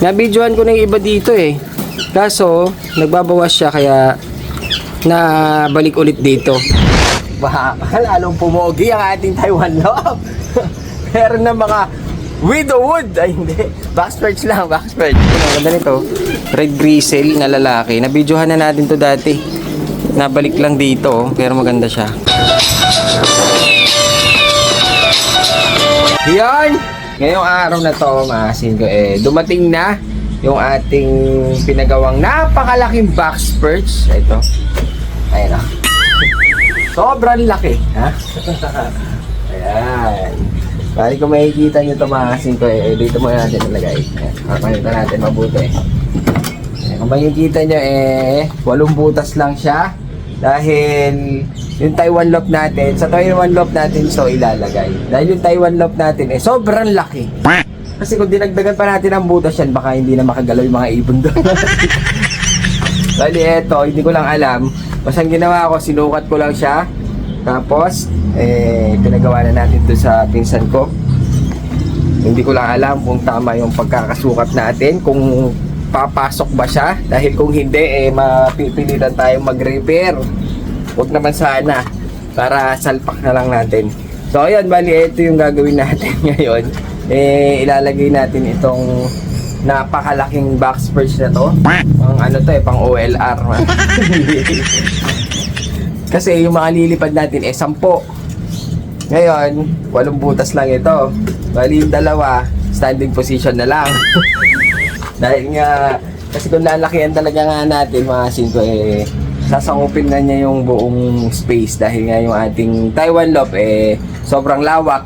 Nabidyohan ko na yung iba dito eh. Kaso, nagbabawas siya kaya nabalik ulit dito. Baka lalong pumogi ang ating Taiwan love. Meron na mga widowwood. Ay hindi. Backstretch lang, backstretch. Ang ganda nito. Red Grizzle na lalaki. Nabidyohan na natin to dati. Nabalik lang dito, pero maganda siya. Yan! Ngayong araw na to, maasin ko dumating na yung ating pinagawang napakalaking box perch. Ito. Ayan o. Sobrang laki, ha? Ayan. Bali kung makikita nyo ito, maasin ko dito muna natin nalagay. Kakanita natin mabuti. Kung makikita nyo 8 butas lang siya. Dahil yung Taiwan loft natin, sa Taiwan loft natin so ilalagay. Dahil yung Taiwan loft natin sobrang laki. Kasi kung dinagdagan pa natin ang butas yan, baka hindi na makagalaw yung mga ibon doon. Bali eto, hindi ko lang alam. Basta ang ginawa ko, sinukat ko lang siya. Tapos, pinagawa na natin to sa pinsan ko. Hindi ko lang alam kung tama yung pagkakasukat natin, kung papasok ba siya. Dahil kung hindi, mapipilitan tayong mag-repair. Huwag naman sana, para salpak na lang natin. So ayan, bali ito yung gagawin natin ngayon. Ilalagay natin itong napakalaking box perch na to. Pang ano to pang OLR. Kasi yung mga lilipad natin 10. Ngayon, 8 butas lang ito. Bali yung dalawa, standing position na lang. Dahil nga, kasi kung lalakihan talaga nga natin mga 5 sasangupin na niya yung buong space. Dahil nga yung ating Taiwan loft sobrang lawak.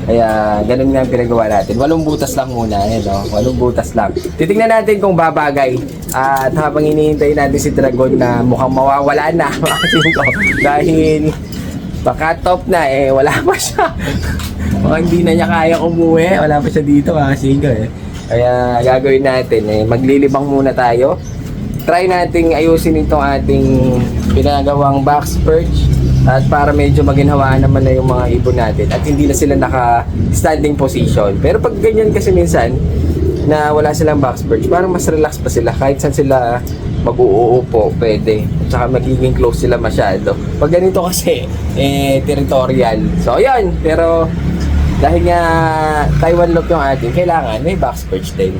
Kaya ganun nga ang pinagawa natin. 8 butas lang muna. 8 butas lang. Titingnan natin kung babagay. At habang hinihintay natin si Dragon na mukhang mawawala na mga 5. Dahil baka top na wala pa siya. Mukhang hindi na niya kaya umuwi. Wala pa siya dito mga 5 Kaya gagawin natin maglilibang muna tayo. Try nating ayusin itong ating pinagawang box perch at para medyo maginhawaan naman na yung mga ibon natin at hindi na sila naka standing position. Pero pag ganyan kasi minsan na wala silang box perch, parang mas relax pa sila kahit saan sila mag-uuupo, pwede. At saka magiging close sila masyado. Pag ganito kasi territorial. So ayan, pero dahil nga Taiwan loft yung atin, kailangan may box perch din.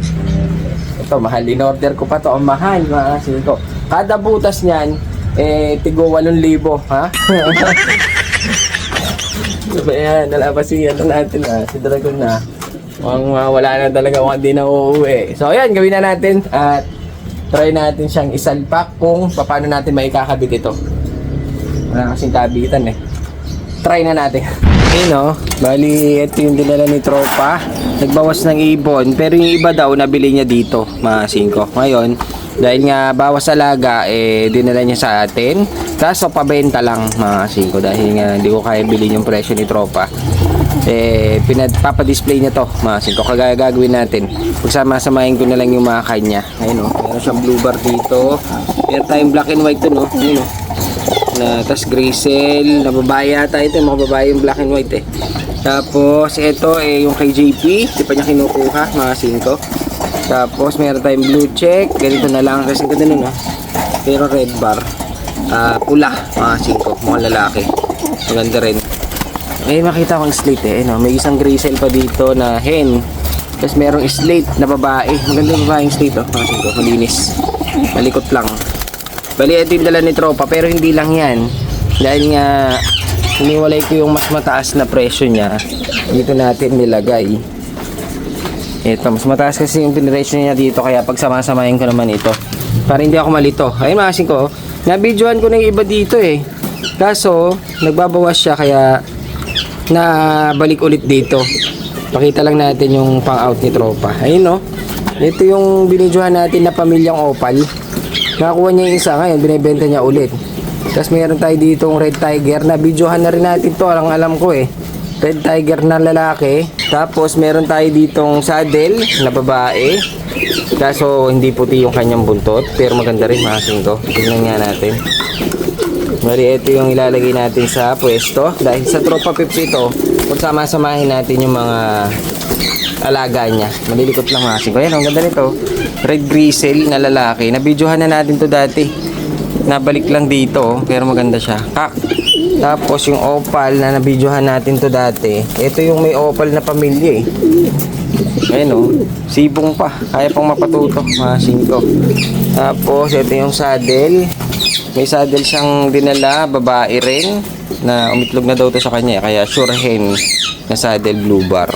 Ito, mahal. In-order ko pa to. Ang mahal, mga 5. Kada butas niyan, tigo 8,000, ha? So, ayan, nalapasin natin, ha? Si Dragon na. Wala na talaga kung hindi na uuwi. So, ayan, gawin na natin. At try natin siyang isalpak kung paano natin maikakabit ito. Wala kasing kabitan, Try na natin. Ayun bali ito yung dinala ni tropa. Nagbawas ng ibon, pero yung iba daw nabili niya dito, mga 5. Ngayon, dahil nga bawas alaga, dinala niya sa atin. Kaso pabenta lang, mga 5, dahil nga hindi ko kaya bilhin yung presyo ni tropa. Papadisplay niya to, mga 5. Kagaya gagawin natin, pagsama-samahin ko na lang yung mga kanya. Ayun meron siyang blue bar dito. Meron tayong black and white to, ayun tas Grizzle na babae yata ito, mga babae yung black and white Tapos ito yung kay JP, di pa niya kinukuha, mga 5. Tapos meron tayong blue check, ganito na lang kasi ganda nun pero red bar, pula, mga 5, mga lalaki, maganda rin. Makita kong slate may isang Grizzle pa dito na hen. Tapos merong slate na babae, maganda yung babaeng slate mga 5, malinis, malikot lang. Bali ito yung dala ni tropa, pero hindi lang yan. Dahil nga hiniwalay ko yung mas mataas na presyo niya, dito natin nilagay. Ito, mas mataas kasi yung presyo niya dito, kaya pagsama-samahin ko naman ito para hindi ako malito. Ayun mga 5, nabidyohan ko na yung iba dito Kaso nagbabawas siya kaya nabalik ulit dito. Pakita lang natin yung pang out ni tropa. Ayun ito yung binidyohan natin na pamilyang opal. Nakakuha niya yung isa, ngayon binibenta niya ulit. Tapos meron tayo ditong red tiger na videohan na rin natin to, alam ko red tiger na lalaki. Tapos meron tayo ditong saddle na babae. Kaso hindi puti yung kanyang buntot, pero maganda rin mga 5. Tingnan nga natin. Bali ito yung ilalagay natin sa pwesto. Dahil sa tropa pips ito, pagsama-samahin natin yung mga alaga niya. Malilikot lang mga singko. Ayan, ang ganda nito. Red Grizzle na lalaki. Nabidyohan na natin to dati. Nabalik lang dito, pero maganda siya. Kak. Tapos yung opal na nabidyohan natin to dati. Ito yung may opal na pamilya eh. Ayan o, sibong pa. Kaya pang mapatuto, mga singko. Tapos ito yung saddle. May saddle siyang dinala, babae rin. Na umitlog na daw to sa kanya, kaya sure hen na saddle blue bar.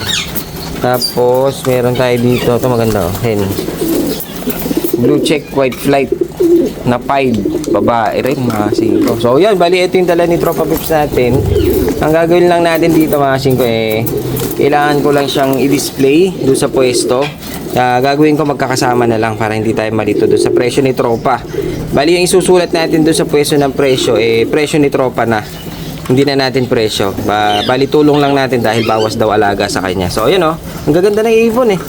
Tapos meron tayo dito, ito maganda oh, hen. Blue check white flight na pied, babae rin mga singko. So yan, bali ito yung dala ni Tropa Pips natin. Ang gagawin lang natin dito mga singko kailangan ko lang siyang i-display doon sa pwesto. Gagawin ko magkakasama na lang para hindi tayo malito doon sa presyo ni Tropa. Bali yung isusulat natin doon sa pwesto ng presyo presyo ni Tropa na. Hindi na natin presyo. Bali tulong lang natin dahil bawas daw alaga sa kanya. So ayan oh, ang gaganda ng ibon eh.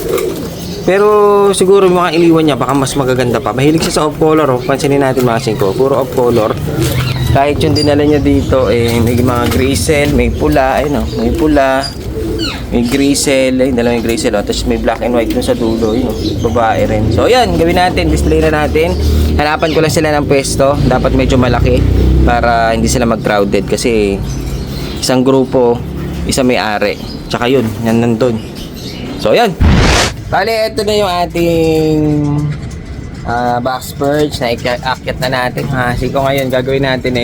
Pero siguro mga iliwan niya baka mas magaganda pa. Mahilig siya sa off color oh. Pansinin natin mga singko, puro off color. Kahit yung dinala niya dito may mga grizzle, may pula, ayun oh, may pula. May grizzle, dalawang grizzle, tapos may black and white dun sa dulo, yun, babae rin. So, yan, gawin natin, display na natin. Hanapan ko lang sila ng pwesto, dapat medyo malaki para hindi sila mag-crowded kasi isang grupo, isa may-ari. Tsaka yun, yan nandun. So, yan. Bale, ito na yung ating box perch na iakyat na natin. Siko ngayon, gagawin natin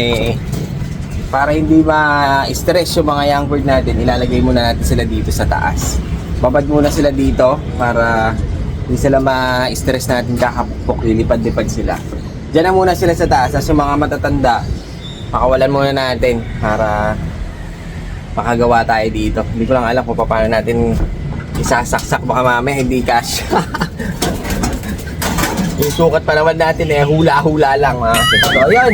para hindi ma-stress yung mga young bird natin, ilalagay muna natin sila dito sa taas. Babad muna sila dito para hindi sila ma-stress natin kakapukpok, lilipad-lipad sila. Diyan na muna sila sa taas. As yung mga matatanda, pakawalan muna natin para makagawa tayo dito. Hindi ko lang alam kung paano natin isasaksak, baka mamaya hindi cash. Yung sukat pa naman natin hula-hula lang. So ayan,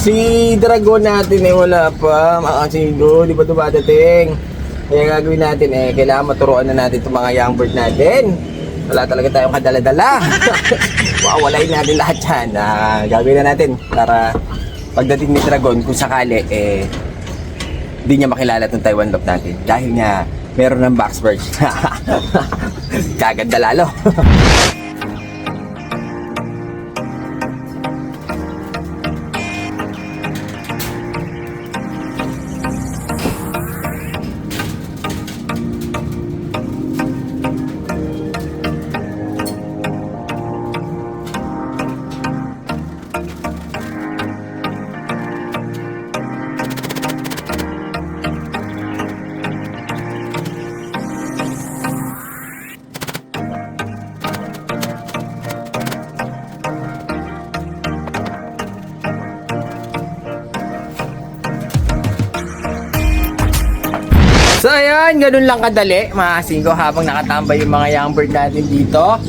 si Dragon natin wala pa, mga singgo, di ba dumadating? Kaya gagawin natin kailangan maturuan na natin itong mga young bird natin. Wala talaga tayong kadala-dala. Wawalain natin lahat yan. Gagawin na natin para pagdating ni Dragon, kung sakali hindi niya makilala itong Taiwan Lop natin. Dahil nga meron ng box birds. Kaganda lalo. So ayan, ganun lang kadali mga singko habang nakatambay yung mga young bird natin dito.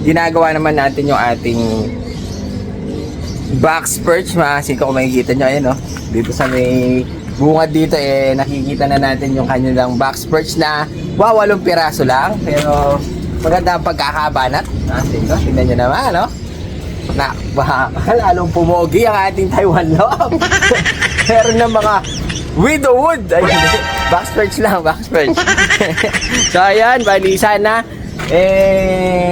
Ginagawa naman natin yung ating box perch mga singko. Kung makikita nyo, ayan dito sa may bungad dito nakikita na natin yung kanilang box perch na 8 piraso lang. Pero maganda ang pagkakabanat mga singko. Tingnan nyo naman lalong pumogi ang ating Taiwan Lop. Meron ng mga widowwood. Box perch lang, box perch. So ayan, bali sana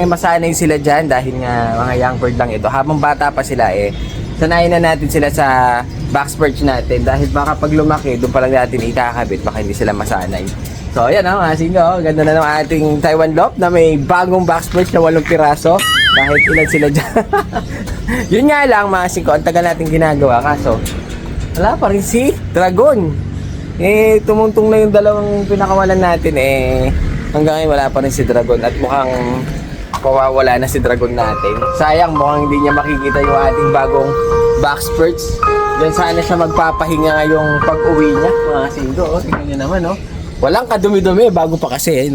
masanay sila dyan dahil nga mga young bird lang ito. Habang bata pa sila sanayin na natin sila sa box perch natin dahil baka pag lumaki doon pa lang natin ikakabit, baka hindi sila masanay. So ayan mga singko, ganda na ng ating Taiwan Lop na may bagong box perch na 8 piraso. Kahit ilan sila dyan. Yun nga lang mga singko, ang tagal natin ginagawa kaso wala pa rin si Dragon. Tumuntong na yung dalawang pinakawalan natin hanggang ngayon wala pa rin si Dragon at mukhang pawawala na si Dragon natin. Sayang, mukhang hindi niya makikita yung ating bagong box perch. Diyan sana siya magpapahinga ngayong pag-uwi niya. Mga singko, tingnan niyo naman walang kadumi-dumi, bago pa kasi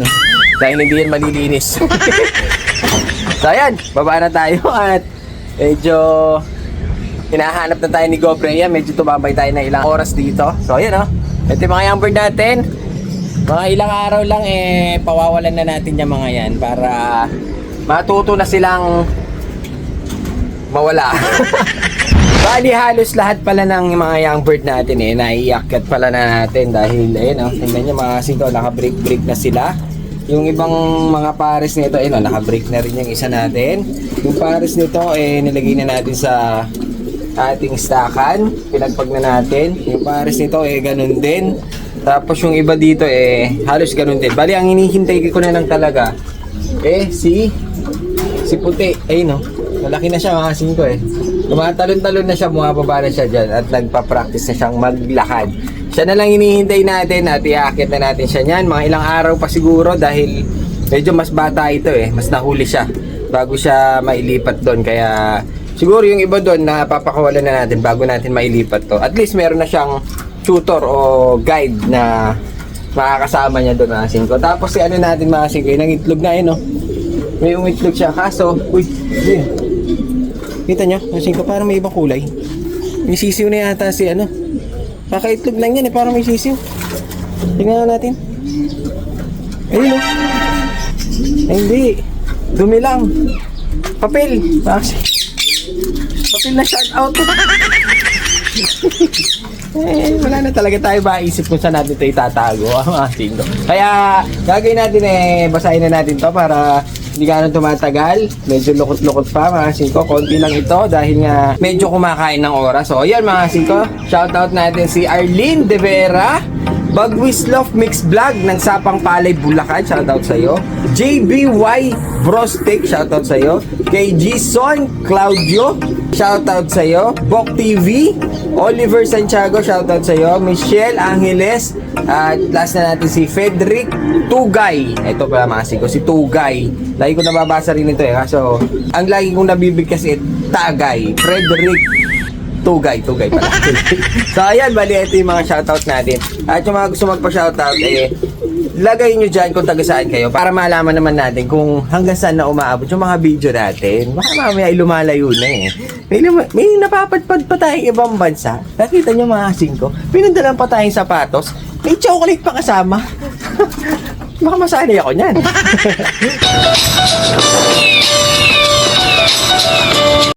dahil hindi yan malilinis. So ayan, baba na tayo at medyo hinahanap na tayo ni Gobrea. Medyo tumabay tayo ng ilang oras dito. So ayan ito yung mga young bird natin. Mga ilang araw lang pawawalan na natin yung mga yan para matuto na silang mawala. Bali, halos lahat pala ng mga young bird natin naiiakyat pala na natin dahil, ayun tingnan nyo mga singko, naka-break na sila. Yung ibang mga pares nito, naka-break na rin yung isa natin. Yung pares nito, nilagay na natin sa ating stackan. Pinagpag na natin. Yung pares nito, ganun din. Tapos yung iba dito, halos ganun din. Bali, ang hinihintay ko na lang talaga, si puti. Ayun, malaki na siya mga singko Tumatalon-talon na siya, bumababa na siya dyan at nagpa-practice na siyang maglakad. Siya na lang hinihintay natin at iaakit na natin siya niyan. Mga ilang araw pa siguro dahil medyo mas bata ito mas nahuli siya bago siya mailipat doon. Kaya siguro yung iba doon na papakawalan na natin bago natin mailipat to. At least meron na siyang tutor o guide na makakasama niya doon mga singko. Tapos si ano natin mga singko, yung itlog na may umitlog siya kaso, yun. Kita nyo, mga singko, parang may ibang kulay. May sisiw na yata si kakaitlog lang yan parang may sisiw. Tingnan natin. Ayun Ay, hindi. Dumi lang. Papel. Papel na shout out. Wala na talaga tayo maisip kung saan natin ito itatago mga singko. Kaya gagawin natin basahin na natin to para hindi ka tumatagal. Medyo lukot-lukot pa mga singko. Konti lang ito dahil nga medyo kumakain ng oras. So ayan mga singko, shoutout natin si Arlene De Vera, Bagwislof Mix Vlog ng Sapang Palay, Bulacan. Shoutout sa iyo. JBY Brostek, shoutout sa iyo. Kay Gson Claudio, shoutout sa iyo. Bok TV, Oliver Santiago, shoutout sa iyo. Michelle Angeles, at last na natin si Frederick Tugay. Ito pala mga singko, si Tugay. Lagi ko nababasa rin ito kaso ang lagi kong nabibigkas Tagay. Frederick Tugay pala. So ayan, bali ito yung mga shoutout natin. At yung mga gusto magpa-shoutout lagay nyo dyan kung taga saan kayo para malaman naman natin kung hanggang saan na umaabot yung mga video natin. Baka mamaya ay lumalayo na may napapadpad pa tayong ibang bansa. Nakita nyo mga singko, pinadalan pa tayong sapatos, may chocolate pa kasama. Baka masanay ako nyan.